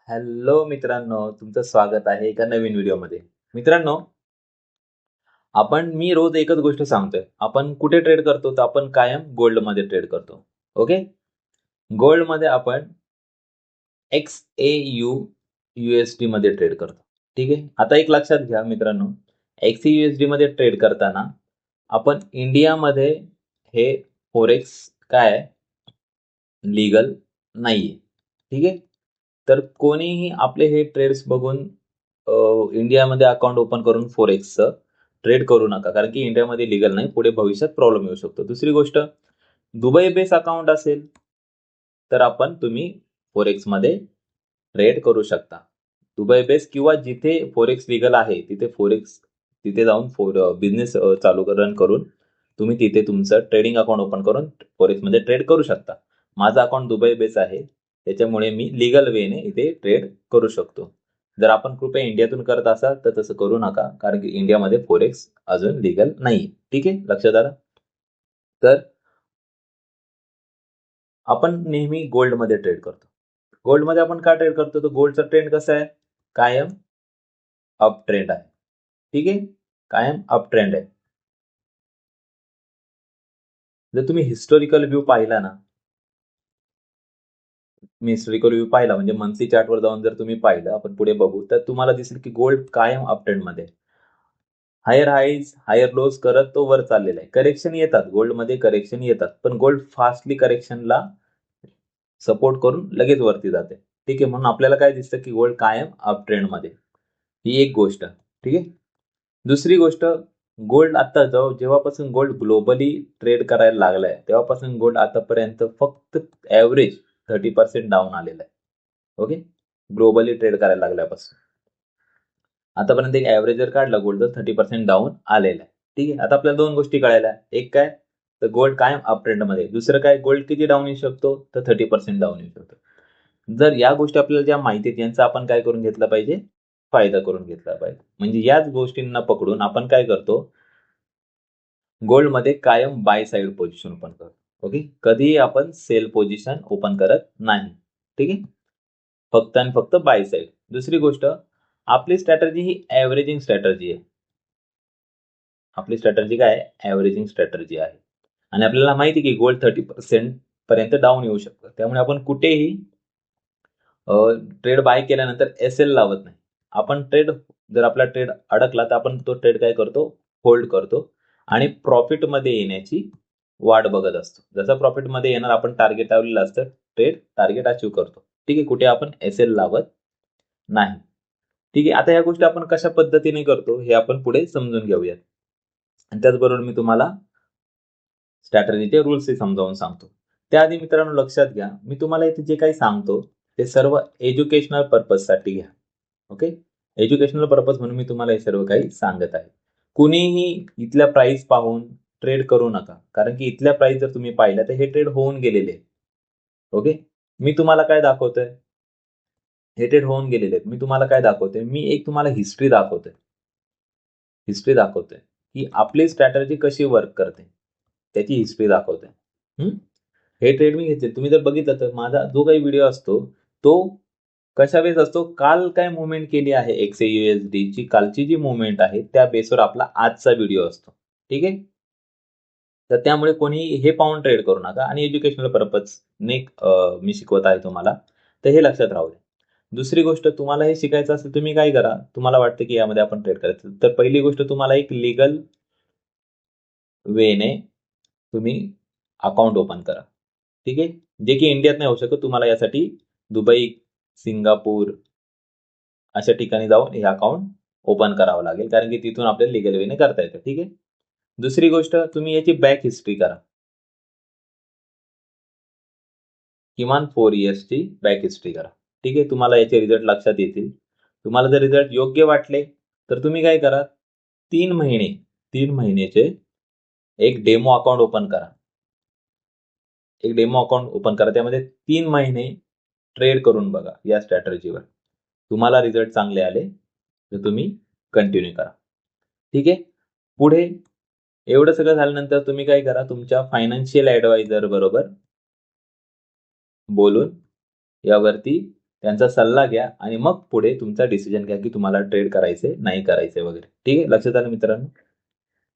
Hello मित्रांनो, तुमचं स्वागत आहे एका नवीन व्हिडिओमध्ये. मित्रांनो, मी रोज एकच गोष्ट सांगतोय. आपण कुठे ट्रेड करतो? तर आपण कायम गोल्डमध्ये ट्रेड करतो. ओके? गोल्डमध्ये आपण XAU USD मध्ये ट्रेड करतो. ठीक आहे? आता एक लक्षात घ्या मित्रांनो, XAUSD मध्ये ट्रेड करताना आपण इंडियामध्ये हे फॉरेक्स काय आहे? लीगल नाहीये. ठीक आहे? तर कोणीही आपले हे ट्रेड्स बघून इंडियामध्ये अकाउंट ओपन करून फॉरेक्सचं ट्रेड करू नका. कारण की इंडियामध्ये लीगल नाही. पुढे भविष्यात प्रॉब्लेम येऊ शकतो. दुसरी गोष्ट, दुबई बेस अकाउंट असेल तर तुम्ही फॉरेक्समध्ये ट्रेड करू शकता. दुबई बेस किंवा जिथे फॉरेक्स लीगल आहे तिथे जाऊन बिझनेस चालू रन करून तुम्ही तिथे तुमचं ट्रेडिंग अकाउंट ओपन करून फॉरेक्समध्ये ट्रेड करू शकता. माझं अकाउंट दुबई बेस आहे, त्याच्यामुळे मी लीगल वेने इथे ट्रेड करू शकतो. जर आपण कृपया इंडियातून करत असाल तर तसं करू नका, कारण की इंडियामध्ये फॉरेक्स अजून लीगल नाही. ठीक आहे, लक्षात आलं? तर आपण नेहमी गोल्डमध्ये ट्रेड करतो. गोल्डमध्ये आपण का ट्रेड करतो? तर गोल्डचा ट्रेंड कसा आहे? कायम अप ट्रेंड आहे. ठीक आहे, कायम अप ट्रेंड आहे. जर तुम्ही हिस्टॉरिकल व्ह्यू पाहिला ना, मी हिस्टॉरिकल व्ह्यू पाहिला म्हणजे मंथली चार्टवर जाऊन जर तुम्ही पाहिलं, आपण पुढे बघू, तर तुम्हाला दिसेल की गोल्ड कायम अप ट्रेंडमध्ये. हायर हाईज हायर लोज करत तो वर चाललेला आहे. करेक्शन येतात, गोल्डमध्ये करेक्शन येतात, पण गोल्ड फास्टली करेक्शनला सपोर्ट करून लगेच वरती जाते. ठीक आहे, म्हणून आपल्याला काय दिसतं की गोल्ड कायम अप ट्रेंडमध्ये. ही एक गोष्ट. ठीक आहे. दुसरी गोष्ट, गोल्ड आता जेव्हापासून गोल्ड ग्लोबली ट्रेड करायला लागलाय, तेव्हापासून गोल्ड आतापर्यंत फक्त ॲव्हरेज 30% डाऊन आलेला आहे. ओके, ग्लोबली ट्रेड करायला लागल्यापासून आतापर्यंत एक ॲव्हरेज जर काढला गोल्ड तर 30% डाऊन आलेला आहे. ठीक आहे, आता आपल्याला दोन गोष्टी कळायला. एक काय, तर गोल्ड कायम अप ट्रेंडमध्ये. दुसरं काय, गोल्ड किती डाऊन येऊ शकतो? तर 30% डाऊन येऊ शकतो. जर या गोष्टी आपल्याला ज्या माहिती आहेत, यांचा आपण काय करून घेतला पाहिजे? फायदा करून घेतला पाहिजे. म्हणजे याच गोष्टींना पकडून आपण काय करतो? गोल्डमध्ये कायम बाय साइड पोझिशन ओपन करतो. ओके, कधीही आपण सेल पोझिशन ओपन करत नाही. ठीक आहे, फक्त आणि फक्त बाय साइड. दुसरी गोष्ट, आपली स्ट्रॅटर्जी ही ॲव्हरेजिंग स्ट्रॅटर्जी आहे. आपली स्ट्रॅटर्जी काय आहे? ॲव्हरेजिंग स्ट्रॅटर्जी आहे. आणि आपल्याला माहिती आहे की गोल्ड 30% पर्यंत डाऊन येऊ शकतं. त्यामुळे आपण कुठेही ट्रेड बाय केल्यानंतर एसएल लावत नाही. जर आपला ट्रेड अडकला तर आपण तो ट्रेड काय करतो? होल्ड करतो आणि प्रॉफिटमध्ये येण्याची वाट बघत असतो. जसं प्रॉफिटमध्ये येणार, आपण टार्गेट लावलेलं असतं, ट्रेड टार्गेट अचीव्ह करतो. ठीक आहे, कुठे आपण एसएल लावत नाही. ठीक आहे, आता या गोष्टी आपण कशा पद्धतीने करतो हे आपण पुढे समजून घेऊयात. आणि त्याचबरोबर मी तुम्हाला स्ट्रॅटर्जीचे रूल्सही समजावून सांगतो. त्याआधी मित्रांनो लक्षात घ्या, मी तुम्हाला इथे जे काही सांगतो ते सर्व एज्युकेशनल पर्पजसाठी घ्या. ओके, एज्युकेशनल पर्पज म्हणून मी तुम्हाला हे सर्व काही सांगत आहे. कुणीही इथल्या प्राइस पाहून ट्रेड करू नका, कारण की इथल्या प्राइस जर तुम्ही पाहिल्या तर हे ट्रेड होऊन गेलेले आहेत. ओके, मी तुम्हाला काय दाखवतोय? हे ट्रेड होऊन गेलेले आहेत. मी तुम्हाला काय दाखवतोय? मी एक तुम्हाला हिस्ट्री दाखवतोय. की आपली स्ट्रॅटर्जी कशी वर्क करते, त्याची हिस्ट्री दाखवते. हे ट्रेड मी घेतले. तुम्ही जर बघितलं तर माझा जो काही व्हिडिओ असतो तो कशा बेस असतो? काल काय मुवमेंट केली आहे XAUSD ची, कालची जी मुवमेंट आहे त्या बेसवर आपला आजचा व्हिडिओ असतो. ठीक आहे, तर त्यामुळे कोणी हे पाहून ट्रेड करू नका. आणि एज्युकेशनल पर्पजने मी शिकवत आहे तुम्हाला, तर हे लक्षात राहू द्या. दुसरी गोष्ट, तुम्हाला हे शिकायचं असेल तुम्ही काय करा, तुम्हाला वाटतं की यामध्ये आपण ट्रेड करायचं, तर पहिली गोष्ट, तुम्हाला एक लीगल वेने तुम्ही अकाउंट ओपन करा. ठीक आहे, जे की इंडियात नाही होऊ शकत. तुम्हाला यासाठी दुबई, सिंगापूर अशा ठिकाणी जाऊन हे अकाउंट ओपन करावं लागेल, कारण की तिथून आपल्याला लीगल वेने करता येतं. ठीक आहे, दुसरी गोष्ट, तुम्ही याची बॅक हिस्ट्री करा. किमान 4 इयर्सची बॅक हिस्ट्री करा. ठीक आहे, तुम्हाला याचे रिझल्ट लक्षात येतील. तुम्हाला जर रिझल्ट योग्य वाटले तर तुम्ही काय करा, 3 महिन्याचे एक डेमो अकाउंट ओपन करा. त्यामध्ये 3 महिने ट्रेड करून बघा या स्ट्रॅटर्जीवर. तुम्हाला रिझल्ट चांगले आले तर तुम्ही कंटिन्यू करा. ठीक आहे, पुढे एवढं सगळं झाल्यानंतर तुम्ही काय करा, तुमच्या फायनान्शियल ॲडवायझर बरोबर बोलून यावरती त्यांचा सल्ला घ्या आणि मग पुढे तुमचा डिसिजन घ्या की तुम्हाला ट्रेड करायचे नाही करायचे वगैरे. ठीक आहे, लक्षात आलं मित्रांनो?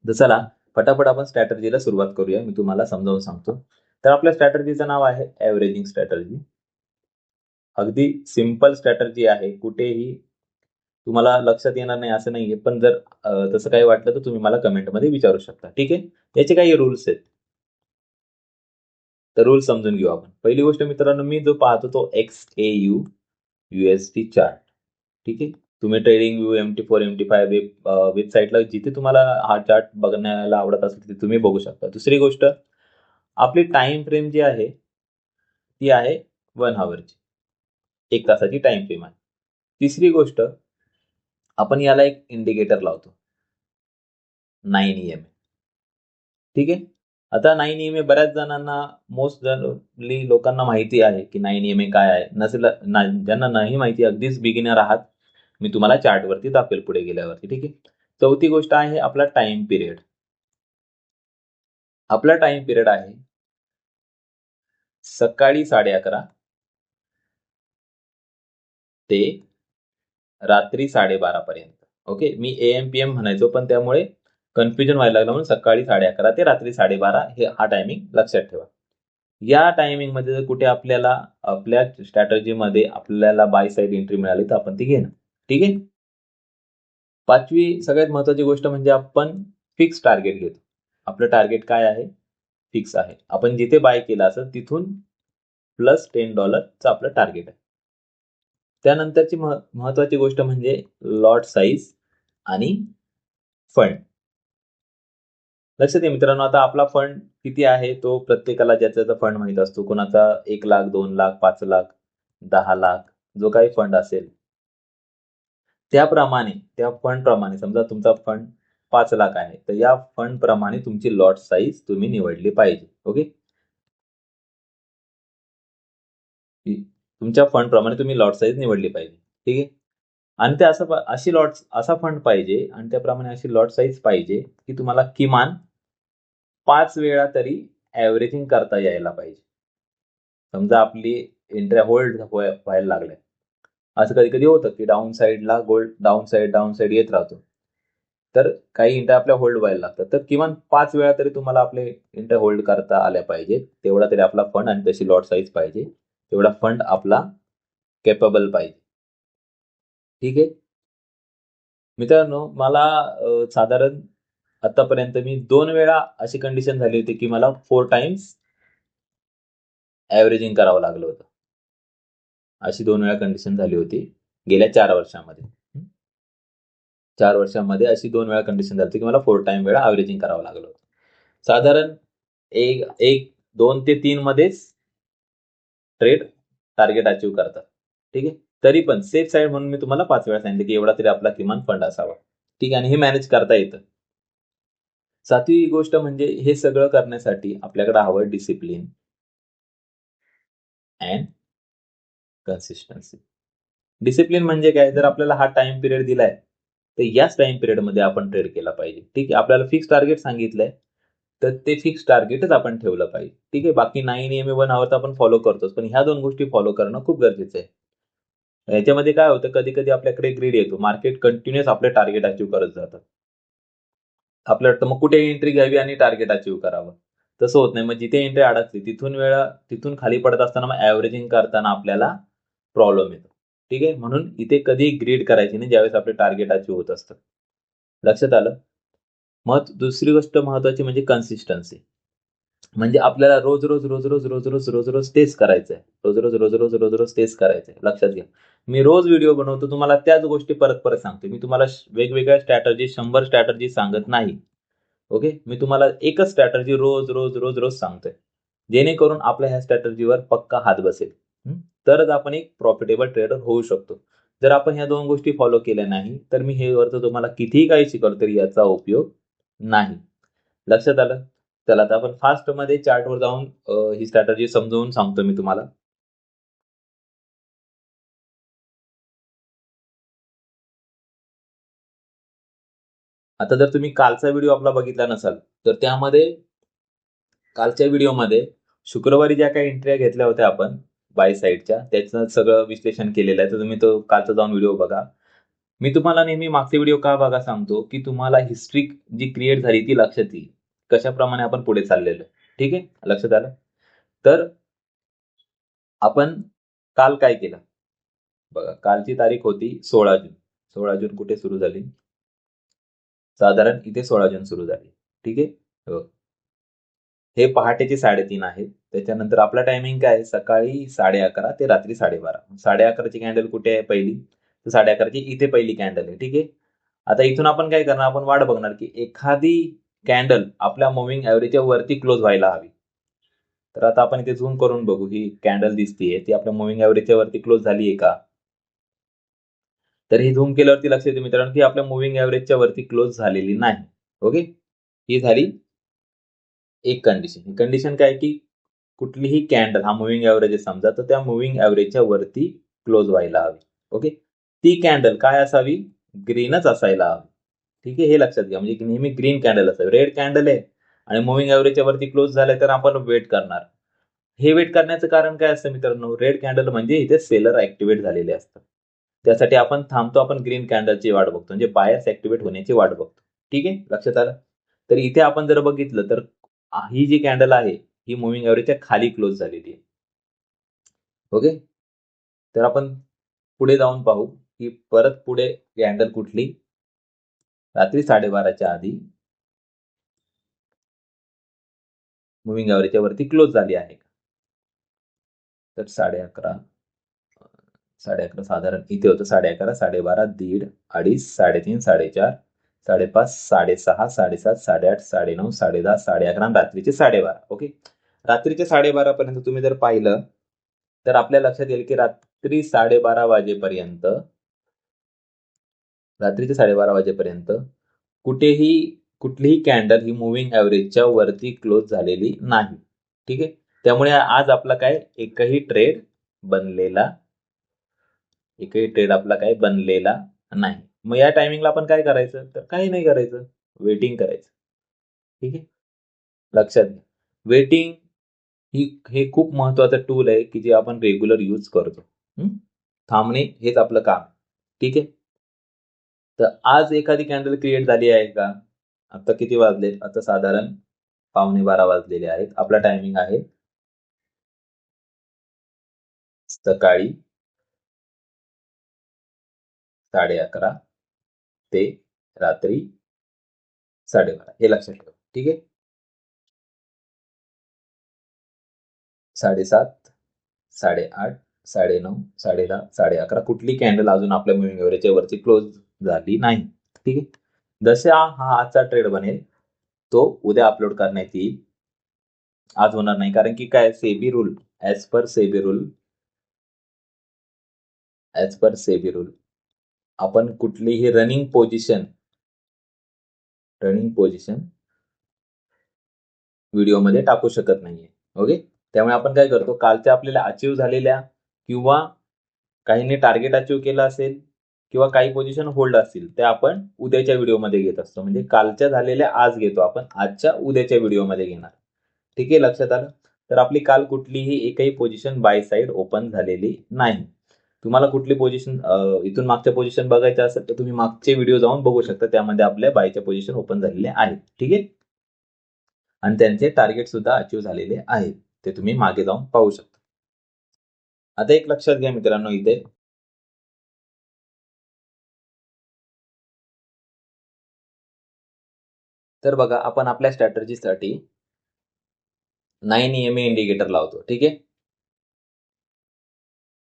तर चला फटाफट आपण स्ट्रॅटर्जीला सुरुवात करूया. मी तुम्हाला समजावून सांगतो. तर आपल्या स्ट्रॅटर्जीचं नाव आहे ॲव्हरेजिंग स्ट्रॅटर्जी. अगदी सिंपल स्ट्रॅटर्जी आहे. कुठेही तुम्हाला लक्षात येणार नाही असं नाहीये, पण जर तसं काही वाटलं तर तुम्ही मला कमेंटमध्ये विचारू शकता. ठीक आहे, याचे काही रूल्स आहेत. तर रूल्स समजून घेऊ आपण. पहिली गोष्ट मित्रांनो, मी जो पाहतो तो XAU USD चार्ट. ठीक आहे, तुम्ही ट्रेडिंग व्यू MT4 MT5 वेबसाईटला जिथे तुम्हाला हा चार्ट बघण्याला आवडत असेल तिथे तुम्ही बघू शकता. दुसरी गोष्ट, आपली टाइम फ्रेम जी आहे ती आहे 1 हॉवरची, 1 तासाची टाइम फ्रेम आहे. तिसरी गोष्ट, आपण याला एक इंडिकेटर लावतो 9 EMA. ठीक आहे, आता 9 EMA बऱ्याच जणांना, मोस्ट जनरली लोकांना माहिती आहे की 9 EMA काय आहे. ज्यांना नाही माहिती, अगदीच बिगिनर आहात, मी तुम्हाला चार्टवरती दाखवेल पुढे गेल्यावरती. ठीक आहे, चौथी गोष्ट आहे आपला टाइम पिरियड. आपला टाइम पिरियड आहे सकाळी 11:30 ते रात्री 12:30 पर्यंत. ओके, मी AM PM म्हणायचो, पण त्यामुळे कन्फ्युजन व्हायला लागलं म्हणून सकाळी 11:30 ते रात्री 12:30 हे हा टायमिंग लक्षात ठेवा. या टायमिंग मध्ये जर कुठे आपल्याला आपल्या स्ट्रॅटर्जीमध्ये आपल्याला बाय साईड एंट्री मिळाली तर आपण ती घेणं. ठीक आहे, पाचवी सगळ्यात महत्वाची गोष्ट म्हणजे आपण फिक्स टार्गेट घेतो. आपलं टार्गेट काय आहे? फिक्स आहे. आपण जिथे बाय केलं असेल तिथून प्लस $10 आपलं टार्गेट आहे. त्यानंतरची महत्वाची गोष्ट म्हणजे लॉट साईज आणि फंड. लक्षात घ्या मित्रांनो, आता आपला फंड किती आहे तो प्रत्येकाला ज्याचा फंड माहित असतो. कोणाचा 1 लाख, 2 लाख, 5 लाख, 10 लाख, जो काही फंड असेल त्याप्रमाणे, त्या फंड प्रमाणे, समजा तुमचा फंड 5 लाख आहे तर या फंड प्रमाणे तुमची लॉट साईज तुम्ही निवडली पाहिजे. ओके, तुमच्या फंड प्रमाणे तुम्ही लॉट साईज निवडली पाहिजे. ठीक आहे, आणि ते अशी असा फंड पाहिजे आणि त्याप्रमाणे अशी लॉट साईज पाहिजे की तुम्हाला किमान 5 वेळा तरी ॲव्हरेजिंग करता यायला पाहिजे. समजा आपली एंट्र्या होल्ड व्हायला लागल्या, असं कधी कधी होतं की डाऊन साईडला गोल्ड डाऊन साईड येत राहतो, तर काही एंट्र्या आपल्या होल्ड व्हायला लागतात. तर किमान 5 वेळा तरी तुम्हाला आपले एंट्र्या होल्ड करता आल्या पाहिजेत. तेवढा तरी आपला फंड आणि तशी लॉट साईज पाहिजे, तेवढा फंड आपला कॅपेबल पाहिजे. ठीक आहे मित्रांनो, मला साधारण आतापर्यंत मी 2 वेळा अशी कंडिशन झाली होती की मला 4 टाइम्स ॲव्हरेजिंग करावं लागलं होतं. अशी 2 वेळा कंडिशन झाली होती गेल्या 4 वर्षामध्ये. 4 वर्षामध्ये अशी 2 वेळा कंडिशन झाली होती की मला 4 टाइम वेळा ॲव्हरेजिंग करावं लागलं होतं. साधारण 2 ते 3 मध्येच ट्रेड टार्गेट अचीव्ह करतात. ठीक आहे, तरी पण सेफ साईड म्हणून मी तुम्हाला 5 वेळा सांगितलं की एवढा तरी आपला किमान फंड असावा. ठीक आहे, आणि हे मॅनेज करता येतं. 7वी गोष्ट म्हणजे हे सगळं करण्यासाठी आपल्याकडे हवं डिसिप्लिन अँड कन्सिस्टन्सी. डिसिप्लिन म्हणजे काय? जर आपल्याला हा टाइम पिरियड दिलाय तर याच टाइम पिरियडमध्ये आपण ट्रेड केला पाहिजे. ठीक आहे, आपल्याला फिक्स टार्गेट सांगितलंय तर ते फिक्स टार्गेटच आपण ठेवलं पाहिजे. ठीक आहे, बाकी 9 EMA 1 हॉवर तर आपण फॉलो करतोच, पण ह्या 2 गोष्टी फॉलो करणं खूप गरजेचं आहे. याच्यामध्ये काय होतं, कधी कधी आपल्याकडे ग्रीड येतो, मार्केट कंटिन्युअस आपले टार्गेट अचीव्ह करत जातं. आपल्याला वाटतं मग कुठे एंट्री घ्यावी आणि टार्गेट अचीव्ह करावं. तसं होत नाही. मग जिथे एंट्री अडकली तिथून खाली पडत असताना मग ॲव्हरेजिंग करताना आपल्याला प्रॉब्लेम येतो. ठीक आहे, म्हणून इथे कधी ग्रीड करायची नाही ज्यावेळेस आपले टार्गेट अचीव्ह होत असतं. लक्षात आलं? मग दुसरी गोष्ट महत्वाची म्हणजे कन्सिस्टन्सी. म्हणजे आपल्याला रोज तेच करायचंय. रोज तेच करायचंय. लक्षात घ्या. मी रोज व्हिडिओ बनवतो, तुम्हाला त्याच गोष्टी परत सांगतो. मी तुम्हाला वेगवेगळ्या स्ट्रॅटर्जी, 100 स्ट्रॅटर्जी सांगत नाही. ओके, मी तुम्हाला एकच स्ट्रॅटर्जी रोज सांगतोय, जेणेकरून आपल्या ह्या स्ट्रॅटर्जीवर पक्का हात बसेल. तरच आपण एक प्रॉफिटेबल ट्रेडर होऊ शकतो. जर आपण ह्या 2 गोष्टी फॉलो केल्या नाही तर मी हे वरचं तुम्हाला कितीही काही शिकवलं तरी याचा उपयोग नाही. लक्षात आलं? चला, आता आपण फास्ट मध्ये चार्टवर जाऊन ही स्ट्रॅटर्जी समजावून सांगतो मी तुम्हाला. आता जर तुम्ही कालचा व्हिडिओ आपला बघितला नसाल तर त्यामध्ये, कालच्या व्हिडिओमध्ये शुक्रवारी ज्या काही एंट्र्या घेतल्या होत्या आपण बाय साईडच्या, त्याचं सगळं विश्लेषण केलेलं आहे. तर तुम्ही तो कालचा जाऊन व्हिडिओ बघा. मी तुम्हाला नेहमी मागचे व्हिडिओ का बघा सांगतो, की तुम्हाला हिस्ट्री जी क्रिएट झाली ती लक्षात येईल. कशाप्रमाणे आपण पुढे चाललेलो आहे. ठीक आहे? लक्षात आलं? तर आपण काल काय केलं? बघा, कालची तारीख होती 16 जून. 16 जून कुठे सुरू झाली? साधारण इथे 16 जून सुरू झाली. ठीक आहे? हो. हे पहाटेचे 3:30 आहे. त्याच्यानंतर आपला टायमिंग काय आहे? सकाळी 11:30 ते रात्री 12:30. 11:30ची कॅन्डल कुठे आहे पहिली? तर 11:30ची इथे पहिली कॅन्डल आहे. ठीक आहे? आता इथून आपण काय करणार? आपण वाट बघणार, की एखादी कॅन्डल आपल्या मूव्हिंग एव्हरेजच्या वरती क्लोज व्हायला हवी. तर आता आपण इथे झूम करून बघू. ही कॅन्डल दिसतीये ती आपल्या मूव्हिंग एव्हरेजच्या वरती क्लोज झाली आहे का? तर ही झूम केल्यावरती लक्षात येते मित्रांनो, की आपल्या मूव्हिंग एव्हरेजच्या वरती क्लोज झालेली नाही. ओके? ही झाली एक कंडिशन. कंडिशन काय, की कुठलीही कॅन्डल हा मूव्हिंग एव्हरेज आहे समजा, तर त्या मूव्हिंग एव्हरेजच्या वरती क्लोज व्हायला हवी. ओके? ती कॅन्डल काय असावी? ग्रीनच असायला हवी. ठीक आहे? हे लक्षात घ्या. म्हणजे नेहमी ग्रीन कॅन्डल असावी. रेड कॅन्डल आहे आणि मूव्हिंग एव्हरेजच्या वरती क्लोज झालाय, तर आपण वेट करणार. हे वेट करण्याचं कारण काय असतं मित्रांनो? रेड कॅन्डल म्हणजे इथे सेलर ऍक्टिव्हेट झालेले असतात. त्यासाठी आपण थांबतो, आपण ग्रीन कॅन्डलची वाट बघतो, म्हणजे बायर्स ऍक्टिव्हेट होण्याची वाट बघतो. ठीक आहे? लक्षात आलं? तर इथे आपण जर बघितलं तर ही जी कॅन्डल आहे ही मूव्हिंग एव्हरेजच्या खाली क्लोज झालेली आहे. ओके? तर आपण पुढे जाऊन पाहू, की परत पुढे कॅन्डल कुठली रात्री 12:30च्या आधी मूव्हिंग एव्हरेजच्या वरती क्लोज झाली आहे. तर 11:30 11:30 साधारण इथे होतं 11:30, 12:30, 1:30, 2:30, 3:30, 4:30, 5:30, 6:30, 7:30, 8:30, 9:30, 10:30, 11:30 आणि रात्रीचे 12:30. ओके? रात्रीचे 12:30 पर्यंत तुम्ही जर पाहिलं, तर आपल्या लक्षात येईल, की रात्री 12:30 वाजेपर्यंत रात्रीचे 12:30 वाजेपर्यंत कुठलीही कॅन्डल ही मूव्हिंग एव्हरेजच्या वरती क्लोज झालेली नाही. ठीक आहे? त्यामुळे आज आपला काय एकही ट्रेड आपला काय बनलेला नाही. मग या टायमिंगला आपण काय करायचं? तर काही नाही करायचं. वेटिंग करायचं. ठीक आहे? लक्षात घ्या. वेटिंग हे खूप महत्वाचं टूल आहे, की जे आपण रेग्युलर यूज करतो. थांबणे हेच आपलं काम. ठीक आहे? तर आज एखादी कॅन्डल क्रिएट झाली आहे का? आता किती वाजलेत? आता साधारण 11:15 वाजलेले आहेत. आपला टायमिंग आहे सकाळी 11:30 ते रात्री 12:30 हे लक्षात ठेवा. ठीक आहे? 7:30, 8:30, 9:30, 10:30, 11:30 कुठली कॅन्डल अजून आपल्या मूव्हिंग एव्हरेजच्या वरती क्लोज झाली नाही. ठीक आहे? जसा हा आजचा ट्रेड बनेल, तो उद्या अपलोड करण्यात येईल. आज होणार नाही, कारण की काय SEBI rule as per SEBI rule आपण कुठलीही रनिंग पोझिशन व्हिडिओमध्ये टाकू शकत नाहीये. ओके? त्यामुळे आपण काय करतो, कालच्या आपल्याला अचीव्ह झालेल्या किंवा काहींनी टार्गेट अचीव्ह केलं असेल किंवा काही पोझिशन होल्ड असतील, त्या आपण उद्याच्या व्हिडिओमध्ये घेत असतो. म्हणजे कालच्या झालेल्या आज घेतो आपण, आजच्या उद्याच्या व्हिडिओमध्ये घेणार. ठीक आहे? लक्षात आलं? तर आपली काल कुठलीही एकही पोझिशन बाय साइड ओपन झालेली नाही. तुम्हाला कुठली पोझिशन इथून मागच्या पोझिशन बघायच्या असेल, तर तुम्ही मागचे व्हिडिओ जाऊन बघू शकता. त्यामध्ये आपल्या बायच्या पोझिशन ओपन झालेल्या आहेत. ठीक आहे? आणि त्यांचे टार्गेट सुद्धा अचीव्ह झालेले आहेत. ते तुम्ही मागे जाऊन पाहू शकता. आता एक लक्षात घ्या मित्रांनो, तर बघा, आपण आपल्या स्ट्रॅटर्जीसाठी 9 EMA इंडिकेटर लावतो. ठीक आहे?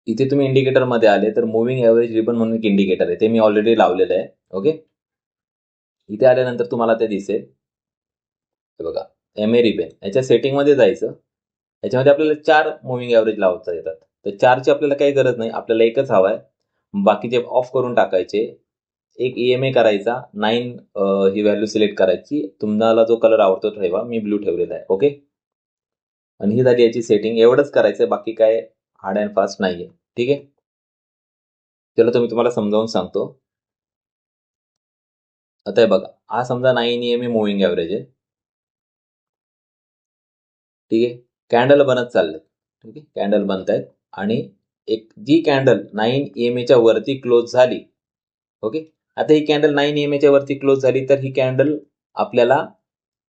इथे तुम्ही इंडिकेटर मध्ये आले तर मूव्हिंग एव्हरेज रिबन म्हणून एक इंडिकेटर आहे, ते मी ऑलरेडी लावलेलं आहे. ओके? इथे आल्यानंतर तुम्हाला ते दिसेल. बघा, एमए रिबन याच्या सेटिंग मध्ये जायचं. याच्यामध्ये आपल्याला 4 मूव्हिंग एव्हरेज लावता येतात. तर 4ची आपल्याला काही गरज नाही, आपल्याला एकच हवाय. बाकीचे ऑफ करून टाकायचे. एक EMA करायचा, 9 ही व्हॅल्यू सिलेक्ट करायची. तुम्हाला जो कलर आवडतो ठेवा, मी ब्लू ठेवलेला आहे. ओके? आणि ही झाली याची सेटिंग. एवढंच करायचंय, बाकी काय हार्ड अँड फास्ट नाहीये. ठीक आहे? चला, तर मी तुम्हाला समजावून सांगतो. आता हे बघा, हा समजा 9 EMA मूव्हिंग एव्हरेज आहे. ठीक आहे? कॅन्डल बनत चाललेत. ठीक आहे? कॅन्डल बनतायत. आणि एक जी कॅन्डल 9 EMA च्या वरती क्लोज झाली, ओके. आता ही कॅन्डल 9 EMA च्या वरती क्लोज झाली तर ही कॅन्डल आपल्याला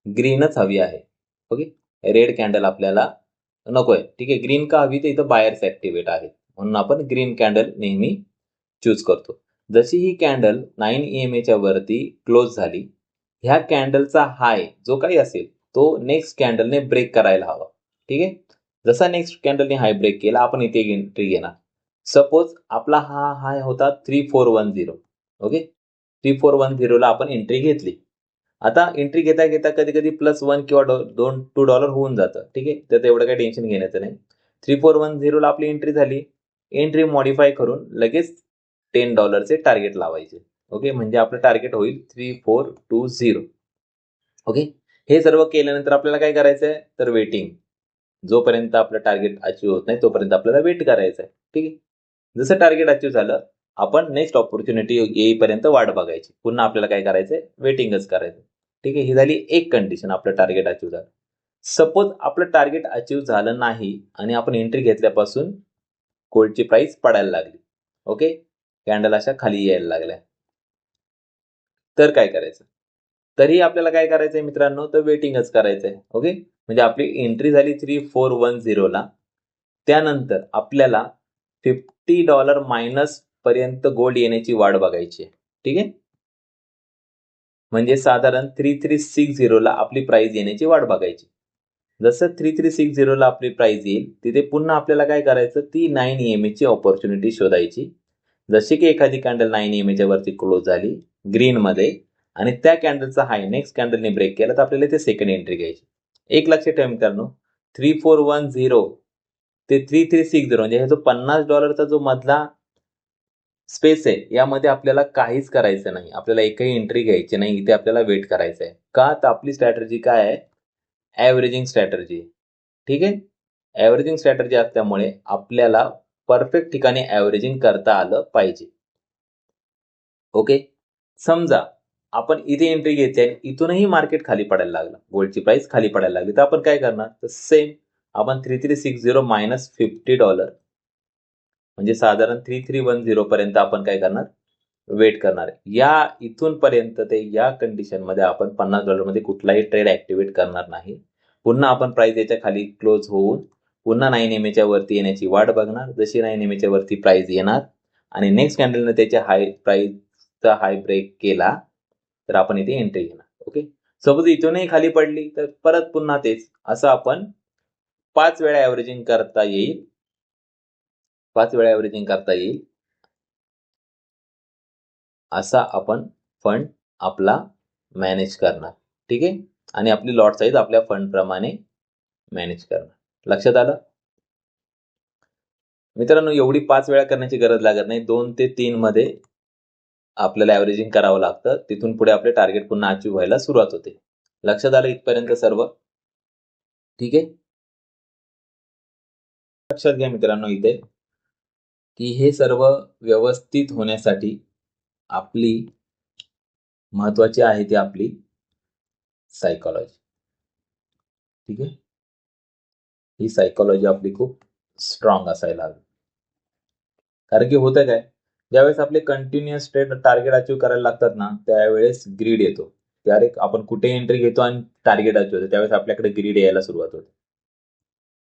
ग्रीनच हवी आहे, ओके. रेड कॅन्डल आपल्याला नकोय, ठीक आहे. ग्रीन का हवी तर इथं बायर्स ऍक्टिव्हेट आहेत म्हणून आपण ग्रीन कॅन्डल नेहमी चूज करतो. जशी ही कॅन्डल 9 EMA च्या वरती क्लोज झाली, ह्या कॅन्डलचा हाय जो काही असेल तो नेक्स्ट कॅन्डलने ब्रेक करायला हवा, ठीक आहे. जसा नेक्स्ट कॅन्डलने हाय ब्रेक केला आपण इथे एंट्री घेणार. सपोज आपला हा हाय होता 3410, ओके. 3410 ला आपण एंट्री घेतली. आता एंट्री घेता घेता कधी कधी +1 किंवा $2 होऊन जातं, ठीक आहे. तर एवढं काही टेन्शन घेण्याचं नाही. 3410 ला आपली एंट्री झाली. एंट्री मॉडिफाय करून लगेच $10 टार्गेट लावायचे, ओके. म्हणजे आपलं टार्गेट होईल 3420, ओके. हे सर्व केल्यानंतर आपल्याला काय करायचंय तर वेटिंग. जोपर्यंत आपलं टार्गेट अचीव्ह होत नाही तोपर्यंत आपल्याला वेट करायचं आहे, ठीक आहे. जसं टार्गेट अचीव्ह झालं आपण नेक्स्ट ऑपॉर्च्युनिटी येईपर्यंत वाट बघायची. पुन्हा आपल्याला काय करायचंय वेटिंगच करायचं, ठीक आहे. ही झाली एक कंडिशन आपलं टार्गेट अचीव्ह झालं. सपोज आपलं टार्गेट अचीव्ह झालं नाही आणि आपण एंट्री घेतल्यापासून गोल्डची प्राइस पडायला लागली, ओके. कॅन्डल अशा खाली यायला लागल्या, तर काय करायचं? तरी आपल्याला काय करायचंय मित्रांनो तर वेटिंगच करायचंय, ओके. म्हणजे आपली एंट्री झाली 3410 ला. त्यानंतर आपल्याला $50 मायनस पर्यंत गोल्ड येण्याची वाट बघायची आहे, ठीक आहे. म्हणजे साधारण 3360 ला आपली प्राइस येण्याची वाट बघायची. जसं 3360 ला आपली प्राइस येईल तिथे पुन्हा आपल्याला काय करायचं ती 9 EMA ची ऑपॉर्च्युनिटी शोधायची. जशी की एखादी कॅन्डल 9 EMA च्या वरती क्लोज झाली ग्रीन मध्ये आणि त्या कॅन्डलचा हाय नेक्स्ट कॅन्डलने ब्रेक केला तर आपल्याला इथे सेकंड एंट्री घ्यायची. एक लक्षात ठेवा मित्रांनो, 3410 ते 3360 म्हणजे हे जो $50 जो मधला स्पेस आहे यामध्ये आपल्याला काहीच करायचं नाही. आपल्याला एकही एंट्री घ्यायची नाही. इथे आपल्याला वेट करायचं आहे. का तर आपली स्ट्रॅटेजी काय आहे? ॲव्हरेजिंग स्ट्रॅटेजी, ठीक आहे. ॲव्हरेजिंग स्ट्रॅटेजी असल्यामुळे आपल्याला परफेक्ट ठिकाणी ॲव्हरेजिंग करता आलं पाहिजे, ओके. समजा आपण इथे एंट्री घेतली आणि इथूनही मार्केट खाली पडायला लागलं, गोल्डची प्राइस खाली पडायला लागली, तर आपण काय करणार? तर सेम आपण 3360 मायनस $50 म्हणजे साधारण 3310 पर्यंत आपण काय करणार? वेट करणार. या इथून पर्यंत ते या कंडिशन मध्ये आपण $50 मध्ये कुठलाही ट्रेड ऍक्टिव्हेट करणार नाही. पुन्हा आपण प्राइस याच्या खाली क्लोज होऊन पुन्हा 9 EMA च्या वरती येण्याची वाट बघणार. जशी 9 EMA च्या वरती प्राइस येणार आणि नेक्स्ट कॅन्डलने त्याच्या प्राइसचा हाय ब्रेक केला तर आपण इथे एंट्री घेणार, ओके. सपोज इथूनही खाली पडली तर परत पुन्हा तेच. असं आपण 5 वेळा ॲव्हरेजिंग करता येईल. 5 वेळा ॲव्हरेजिंग करता येईल असा आपण फंड आपला मॅनेज करणार, ठीक आहे. आणि आपली लॉट साईज आपल्या फंड प्रमाणे मॅनेज करणार. लक्षात आलं? मित्रांनो एवढी 5 वेळा करण्याची गरज लागत नाही. 2 ते 3 मध्ये आपल्याला ॲव्हरेजिंग करावं लागतं. तिथून पुढे आपले टार्गेट पुन्हा अचीव्ह व्हायला सुरुवात होते. लक्षात आलं इथपर्यंत सर्व? ठीक आहे. लक्षात घ्या मित्रांनो इथे की हे सर्व व्यवस्थित होण्यासाठी आपली महत्वाची आहे ती आपली सायकॉलॉजी, ठीक आहे. ही सायकॉलॉजी आपली खूप स्ट्रॉंग असायला हवी. कारण की होतं काय, ज्यावेळेस आपले कंटिन्युअस ट्रेड टार्गेट अचीव्ह करायला लागतात ना त्यावेळेस ग्रीड येतो. त्यारे आपण कुठे एंट्री घेतो आणि टार्गेट अचीव्ह होतो त्यावेळेस आपल्याकडे ग्रीड यायला सुरुवात होते,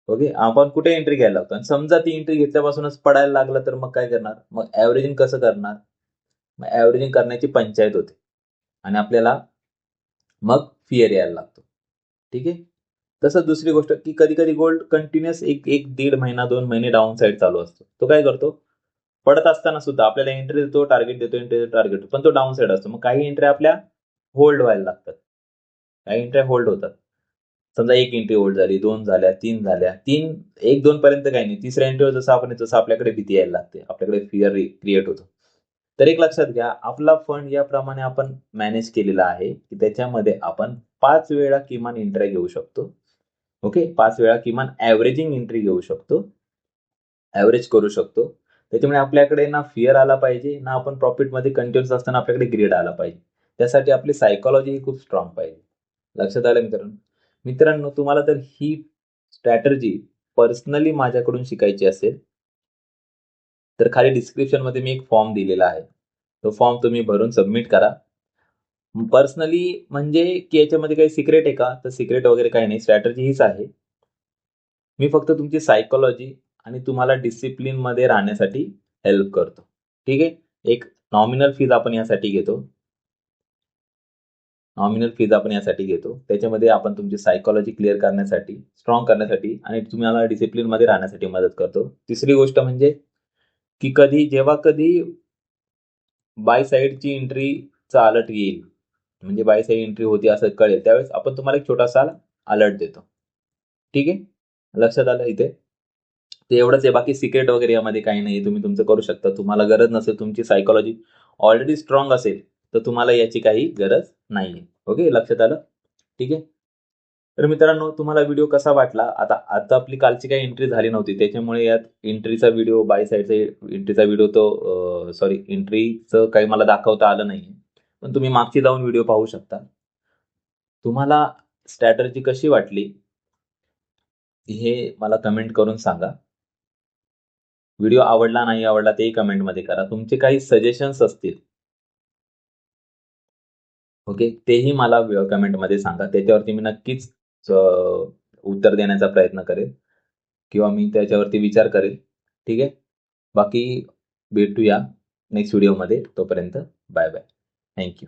ओके. आपण कुठे एंट्री घ्यायला लागतो आणि समजा ती एंट्री घेतल्यापासूनच पडायला लागलं तर मग काय करणार? मग ॲव्हरेजिंग कसं करणार? मग ॲव्हरेजिंग करण्याची पंचायत होते आणि आपल्याला मग फिअर यायला लागतो, ठीक आहे. तसंच दुसरी गोष्ट की कधी कधी गोल्ड कंटिन्युअस एक दीड महिना 2 महिने डाऊन साईड चालू असतो. तो काय करतो? पडत असताना सुद्धा आपल्याला एंट्री देतो, टार्गेट देतो, एंट्री देतो, टार्गेट देतो, पण तो डाऊन साईड असतो. मग काही एंट्री आपल्या होल्ड व्हायला लागतात. काही एंट्री होल्ड होतात. समजा एक एंट्री होल्ड झाली, 2 झाल्या, 3 झाल्या. 1-2 पर्यंत काही नाही. तिसऱ्या एंट्रीवर जसं आपण येतो तसं आपल्याकडे भीती यायला लागते. आपल्याकडे फिअर क्रिएट होतो. तर एक लक्षात घ्या आपला फंड याप्रमाणे आपण मॅनेज केलेला आहे की त्याच्यामध्ये आपण 5 वेळा किमान एंट्री घेऊ शकतो, ओके. 5 वेळा किमान ॲव्हरेजिंग एंट्री घेऊ शकतो, ॲव्हरेज करू शकतो. त्याच्यामुळे आपल्याकडे ना फिअर आला पाहिजे ना आपण प्रॉफिटमध्ये कंटिन्युअस असताना आपल्याकडे ग्रीड आला पाहिजे. त्यासाठी आपली सायकॉलॉजी ही खूप स्ट्रॉंग पाहिजे. लक्षात आलं मित्रांनो? मित्रांनो तुम्हाला जर ही स्ट्रॅटेजी पर्सनली माझ्याकडून शिकायची असेल तर खाली डिस्क्रिप्शनमध्ये मी एक फॉर्म दिलेला आहे. तो फॉर्म तुम्ही भरून सबमिट करा. पर्सनली म्हणजे की याच्यामध्ये काही सिक्रेट आहे का? तर सिक्रेट वगैरे काही नाही. स्ट्रॅटेजी हीच आहे. मी फक्त तुमची सायकॉलॉजी आणि तुम्हाला डिसिप्लिनमध्ये राहण्यासाठी हेल्प करतो. ठीक आहे? एक नॉमिनल फीज आपण यासाठी घेतो. त्याच्यामध्ये आपण तुमची सायकॉलॉजी क्लिअर करण्यासाठी, स्ट्रॉंग करण्यासाठी आणि तुम्हाला डिसिप्लिनमध्ये राहण्यासाठी मदत करतो. तिसरी गोष्ट म्हणजे की जेव्हा कधी बाय साइडची एंट्रीचा अलर्ट येईल, म्हणजे बाय साइड एंट्री होती असं कळेल, त्यावेळेस आपण तुम्हाला एक छोटासा अलर्ट देतो. ठीक आहे? लक्षात आलं इथे? ते एवढंच आहे. बाकी सिक्रेट वगैरे यामध्ये काही नाही. तुम्ही तुमचं करू शकता. तुम्हाला गरज नसेल, तुमची सायकॉलॉजी ऑलरेडी स्ट्रॉंग असेल, तर तुम्हाला याची काही गरज नाहीये. ओके, लक्षात आलं? ठीक आहे. तर मित्रांनो, तुम्हाला व्हिडिओ कसा वाटला? आता आपली कालची काही एंट्री झाली नव्हती. त्याच्यामुळे यात एंट्रीचा व्हिडिओ, बाय साइडचा एंट्रीचा व्हिडिओ तो एंट्रीचं काही मला दाखवता आलं नाहीये. पण तुम्ही मागची जाऊन व्हिडिओ पाहू शकता. तुम्हाला स्ट्रॅटेजी कशी वाटली? हे मला कमेंट करून सांगा. व्हिडिओ आवडला, नाही आवडला तेही कमेंटमध्ये करा. तुमचे काही सजेशन्स असतील, ओके, तेही मला कमेंटमध्ये सांगा. त्याच्यावरती मी नक्कीच उत्तर देण्याचा प्रयत्न करेल किंवा मी त्याच्यावरती विचार करेल. ठीक आहे. बाकी भेटूया नेक्स्ट व्हिडिओमध्ये. तोपर्यंत बाय बाय. Thank you.